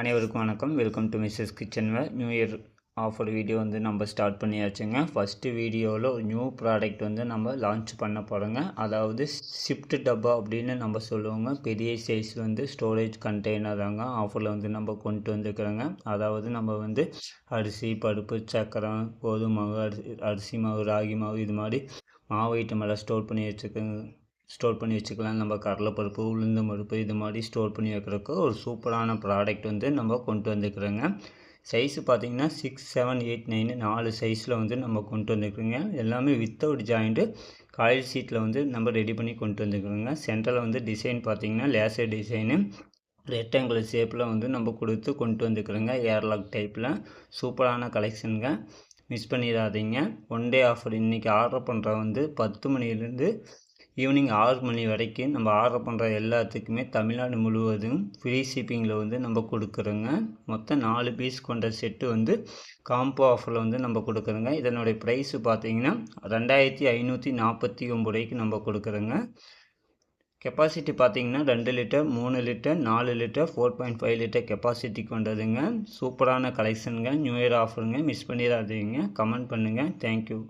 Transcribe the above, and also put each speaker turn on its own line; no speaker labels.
அனைவருக்கும் வணக்கம். Welcome to Mrs kitchenware. New year offer video வந்து நம்ம ஸ்டார்ட் பண்ணியாச்சுங்க. ஃபஸ்ட்டு வீடியோவில் ஒரு நியூ ப்ராடக்ட் வந்து நம்ம லான்ச் பண்ண போகிறோங்க. அதாவது ஷிஃப்ட் டப்பா அப்படின்னு நம்ம சொல்லுவோங்க. பெரிய சைஸ் வந்து ஸ்டோரேஜ் கண்டெய்னர் தாங்க ஆஃபரில் வந்து நம்ம கொண்டு வந்துக்கிறோங்க. அதாவது நம்ம வந்து அரிசி, பருப்பு, சக்கரம், கோதுமை மாவு, அரிசி மாவு, ராகி மாவு, இது மாதிரி மாவு ஐட்டம் எல்லாம் ஸ்டோர் பண்ணி வச்சுக்கலாம். நம்ம கடலைப்பருப்பு, உளுந்தம் பருப்பு இது மாதிரி ஸ்டோர் பண்ணி வைக்கிறதுக்கு ஒரு சூப்பரான ப்ராடக்ட் வந்து நம்ம கொண்டு வந்துக்கிறோங்க. சைஸு பார்த்திங்கன்னா 6, 7, 8, 9 4 சைஸில் வந்து நம்ம கொண்டு வந்துக்கிறோங்க. எல்லாமே வித்தவுட் ஜாயிண்ட்டு காயில் ஷீட்டில் வந்து நம்ம ரெடி பண்ணி கொண்டு வந்துக்கிறோங்க. சென்டரில் வந்து டிசைன் பார்த்திங்கன்னா லேசர் டிசைனு ரெக்டாங்குலர் ஷேப்பில் வந்து நம்ம கொடுத்து கொண்டு வந்துக்கிறோங்க. ஏர்லாக் டைப்பில் சூப்பரான கலெக்ஷனுங்க. மிஸ் பண்ணிடாதீங்க. One day offer. இன்றைக்கி ஆர்டர் பண்ணுற வந்து 10 மணிலேருந்து ஈவினிங் 6 மணி வரைக்கும் நம்ம ஆர்டர் பண்ணுற எல்லாத்துக்குமே தமிழ்நாடு முழுவதும் ஃப்ரீ ஷிப்பிங்கில் வந்து நம்ம கொடுக்குறோங்க. மொத்தம் 4 பீஸ் கொண்ட செட்டு வந்து காம்போ ஆஃபரில் வந்து நம்ம கொடுக்குறோங்க. இதனுடைய ப்ரைஸு பார்த்திங்கன்னா 2549 ரூபாய்க்கு நம்ம கொடுக்குறோங்க. கெப்பாசிட்டி பார்த்திங்கன்னா 2 litre, 3 litre, 4 litre, 4.5 litre capacity கொண்டதுங்க. சூப்பரான கலெக்ஷனுங்க. நியூ இயர் ஆஃபருங்க. மிஸ் பண்ணிடாதீங்க. கமெண்ட் பண்ணுங்கள். தேங்க்யூ.